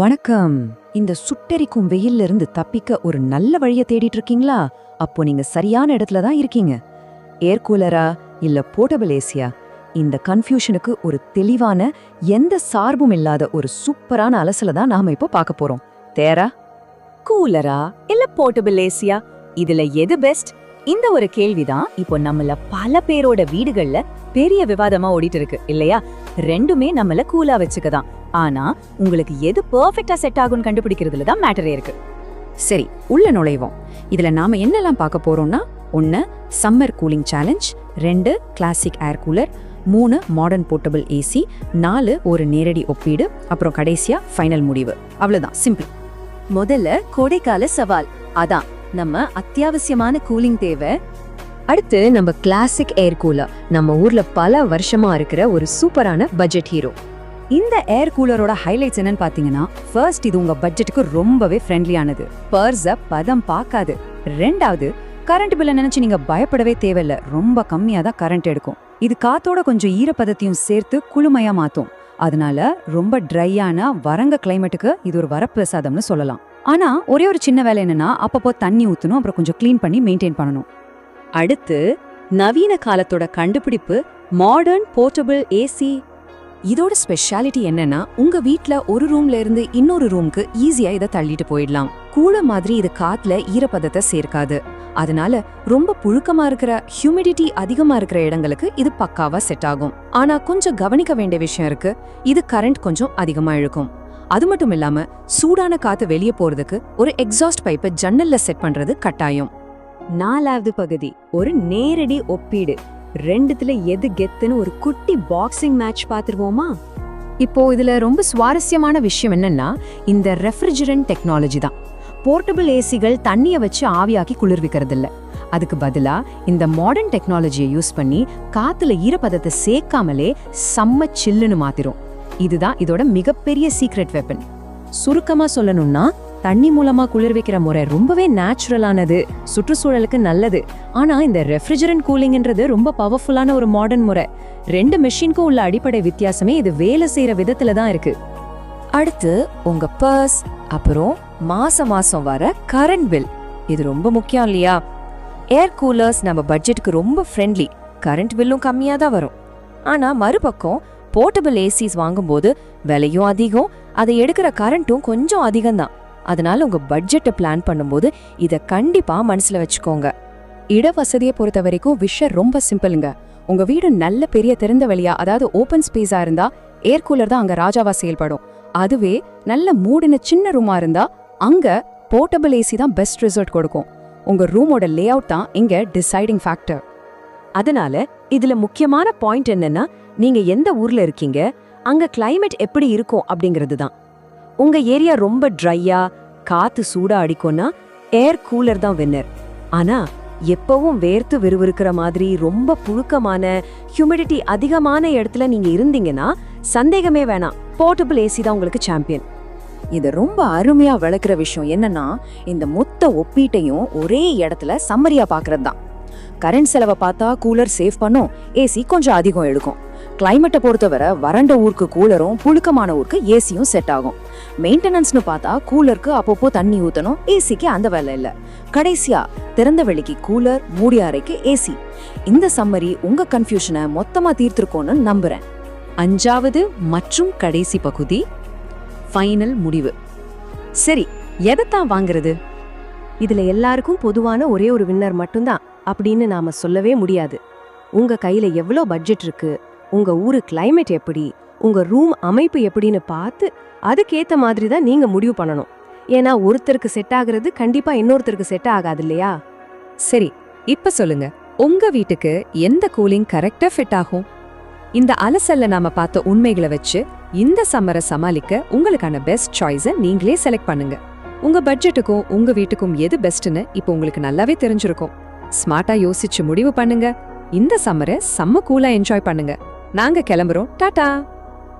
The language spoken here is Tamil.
வணக்கம். இந்த சுட்டெரிக்கும் வெயில்ல இருந்து தப்பிக்க ஒரு நல்ல வழியை தேடிட்டு இருக்கீங்களா? அப்போ நீங்க சரியான இடத்துல தான் இருக்கீங்க. ஏர் கூலரா இல்ல போர்ட்டபிள் ஏசியா? இந்த கன்ஃபியூஷனுக்கு ஒரு தெளிவான, எந்த சார்பும் இல்லாத ஒரு சூப்பரான அலசல தான் நாம இப்போ பார்க்க போறோம். தேரா? கூலரா இல்ல போர்ட்டபிள் ஏசியா, இதுல எது பெஸ்ட்? இந்த ஒரு கேள்விதான் இப்போ நம்மள பல பேரோட வீடுகள்ல பெரிய விவாதமா ஓடிட்டு இருக்கு இல்லையா? ரெண்டுமே நம்மள கூலா வச்சுக்கதான். ஆனா உங்களுக்கு எது பெர்ஃபெக்ட்டா செட் ஆகும்னு கண்டுபிடிக்கிறதுல தான் மேட்டரே இருக்கு. சரி, உள்ள நுழைவோம். இதுல நாம என்னெல்லாம் பார்க்க போறோம்னா, 1 summer cooling challenge, 2 classic air cooler, 3 modern portable AC, 4 ஒரு நேரடி ஒப்பீடு, அப்புறம் கடைசியா ஃபைனல் முடிவு. அவ்வளவுதான், சிம்பிள். முதல்ல கோடைக்கால சவால். அதான் நம்ம அத்தியாவசியமான கூலிங் தேவை. அடுத்து நம்ம கிளாசிக் ஏர் கூலர், நம்ம ஊர்ல பல வருஷமா இருக்கிற ஒரு சூப்பரான பட்ஜெட் ஹீரோ. இந்த ஏர் கூலரோட ஹைலைட்ஸ் என்னன்னு பாத்தீங்கன்னா, ஃபர்ஸ்ட் இது உங்க பட்ஜெட்டுக்கு ரொம்பவே ஃப்ரெண்ட்லியானது. பர்ஸ பதம் பார்க்காது. 2வது, கரண்ட் பில்ல நினைச்சு நீங்க பயப்படவே தேவையில்ல. ரொம்ப கம்மியா தான் கரண்ட் எடுக்கும். இது காத்தோட கொஞ்சம் ஈரப்பதத்தையும் சேர்த்து குளுமையா மாத்தும். அதனால ரொம்ப ட்ரையான வறங்க கிளைமேட்டுக்கு இது ஒரு வரப்பிரசாதம்னு சொல்லலாம். ஆனா ஒரே ஒரு சின்ன வேலை என்னன்னா, அப்பப்போ தண்ணி ஊத்தணும், அப்புறம் கொஞ்சம் க்ளீன் பண்ணி மெயின்டைன் பண்ணணும். அடுத்து நவீன காலத்தோட கண்டுபிடிப்பு மாடர்ன் போர்ட்டபிள் ஏசி. இதோட ஸ்பெஷாலிட்டி என்னன்னா, உங்க வீட்ல ஒரு ரூம்ல இருந்து இன்னொரு ரூமுக்கு ஈஸியா இதை தள்ளிட்டு போயிடலாம். கூல மாதிரி இது காத்துல ஈரப்பதத்தை சேர்க்காது. அதனால ரொம்ப புழுக்கமா இருக்கிற, ஹியூமிடிட்டி அதிகமா இருக்கிற இடங்களுக்கு இது பக்காவா செட் ஆகும். ஆனா கொஞ்சம் கவனிக்க வேண்டிய விஷயம் இருக்கு. இது கரண்ட் கொஞ்சம் அதிகமா இழுக்கும். அது மட்டும் இல்லாம சூடான காத்து வெளியே போறதுக்கு ஒரு எக்ஸாஸ்ட் பைப்பை ஜன்னல்ல செட் பண்றது கட்டாயம். 4வது பகுதி ஒரு நேரடி ஒப்பீடு. ரெண்டுத்துல எது கெத்துன்னு ஒரு குட்டி பாக்ஸிங் மேட்ச் பாத்துருவோமா? இப்போ இதுல ரொம்ப சுவாரஸ்யமான விஷயம் என்னன்னா, இந்த ரெஃப்ரிஜரண்ட் டெக்னாலஜி தான். போர்ட்டபிள் ஏசிகள் தண்ணிய வச்சு ஆவியாக்கி குளிர்விக்கிறது இல்ல. அதுக்கு பதிலா இந்த மாடர்ன் டெக்னாலஜியை யூஸ் பண்ணி காத்துல ஈரப்பதத்தை சேர்க்காமலே செம்ம சில்லுன்னு மாத்திரும். இதுதான் இதோட மிகப்பெரிய சீக்ரெட் வெப்பன். சுருக்கமா சொல்லணும்னா, தண்ணி மூலமா குளிர்விக்கிற முறை ரொம்பவே நேச்சுரலானது, சுற்றுச்சூழலுக்கு நல்லது. ஆனா இந்த ரெஃப்ரிஜரண்ட் கூலிங்ன்றது ரொம்ப பவர்ஃபுல்லான ஒரு மாடர்ன் முறை. 2 மெஷினுக்கும் உள்ள அடிப்படை வித்தியாசமே இது வேலை செய்யற விதத்துல தான் இருக்கு. அடுத்து உங்க பர்ஸ், அப்புறம் மாசம் வர கரண்ட் பில். இது ரொம்ப முக்கியம் இல்லையா? ஏர் கூலர்ஸ் நம்ம பட்ஜெட்டுக்கு ரொம்ப ஃப்ரெண்ட்லி, கரண்ட் பில்லும் கம்மியா தான் வரும். ஆனா மறுபக்கம் போர்ட்டபிள் ஏசிஸ் வாங்கும்போது விலையும் அதிகம், அதை எடுக்கிற கரண்ட்டும் கொஞ்சம் அதிகம்தான். அதனால உங்க பட்ஜெட்டை பிளான் பண்ணும்போது இதை கண்டிப்பா மனசுல வச்சுக்கோங்க. இட வசதியை பொறுத்த வரைக்கும் விஷயம் ரொம்ப சிம்பிளுங்க. உங்க வீடு நல்ல பெரிய திறந்த வெளியா, அதாவது ஓபன் ஸ்பேஸா இருந்தா ஏர் கூலர் தான் அங்க ராஜாவா செயல்படும். அதுவே நல்ல மூடின சின்ன ரூமா இருந்தா அங்க போர்ட்டபிள் ஏசி தான் பெஸ்ட் ரிசல்ட் கொடுக்கும். உங்க ரூமோட லே அவுட் தான் இங்க டிசைடிங் ஃபேக்டர். அதனால இதுல முக்கியமான பாயிண்ட் என்னன்னா, நீங்க எந்த ஊர்ல இருக்கீங்க, அங்க கிளைமேட் எப்படி இருக்கும் அப்படிங்கிறது தான். உங்க ஏரியா ரொம்ப ட்ரையா, காத்து சூடா அடிக்கும்னா ஏர் கூலர் தான் வின்னர். ஆனா எப்பவும் வேர்த்து விறுவிறுக்கிற மாதிரி ரொம்ப புழுக்கமான, ஹியூமிடிட்டி அதிகமான இடத்துல நீங்க இருந்தீங்கன்னா சந்தேகமே வேணாம், போர்ட்டபிள் ஏசி தான் உங்களுக்கு சாம்பியன். இது ரொம்ப அருமையா விளக்குற விஷயம் என்னன்னா, இந்த மொத்த ஒப்பீட்டையும் ஒரே இடத்துல சம்மரியா பாக்குறது தான். கரண்ட் செலவை பார்த்தா கூலர் சேவ் பண்ணும், ஏசி கொஞ்சம் அதிகம் எடுக்கும். கிளைமேட்டை பொறுத்தவரை வறண்ட ஊருக்கு கூலரும், புழுக்கமான ஊருக்கு ஏசியும் செட் ஆகும். மெயின்டெனன்ஸ்னு பார்த்தா கூலருக்கு அப்பப்போ தண்ணி ஊத்தணும், ஏசிக்கு அந்த வேலை இல்ல. கடைசியா திறந்த வெளிக்கு கூலர், மூடிய அறைக்கு ஏசி. இந்த சம்மரி உங்க கன்ஃபியூஷனை மொத்தமா தீர்த்திருக்கோன்னு நம்புறேன். 5வது மற்றும் கடைசி பகுதி, ஃபைனல் முடிவு. சரி, எதைத்தான் வாங்குறது? இதுல எல்லாருக்கும் பொதுவான ஒரே ஒரு வின்னர் மட்டும்தான் அப்படின்னு நாம சொல்லவே முடியாது. உங்க கையில எவ்வளோ பட்ஜெட் இருக்கு, உங்க ஊரு கிளைமேட் எப்படி, உங்க ரூம் அமைப்பு எப்படின்னு பார்த்து அதுக்கேத்த மாதிரி தான் நீங்க முடிவு பண்ணணும். ஏன்னா ஒருத்தருக்கு செட் ஆகுறது கண்டிப்பா இன்னொருத்தருக்கு செட் ஆகாது இல்லையா? சரி, இப்ப சொல்லுங்க, உங்க வீட்டுக்கு எந்த கூலிங் கரெக்டா ஃபிட் ஆகும்? இந்த அலசல்ல நாம பார்த்த உண்மைகளை வச்சு இந்த சம்மரை சமாளிக்க உங்களுக்கான பெஸ்ட் சாய்ஸை நீங்களே செலக்ட் பண்ணுங்க. உங்க பட்ஜெட்டுக்கும் உங்க வீட்டுக்கும் எது பெஸ்ட்னு இப்போ உங்களுக்கு நல்லாவே தெரிஞ்சிருக்கும். ஸ்மார்ட்டா யோசிச்சு முடிவு பண்ணுங்க. இந்த சம்மரை செம்ம கூலா என்ஜாய் பண்ணுங்க. நாங்க கிளம்புறோம். டாடா.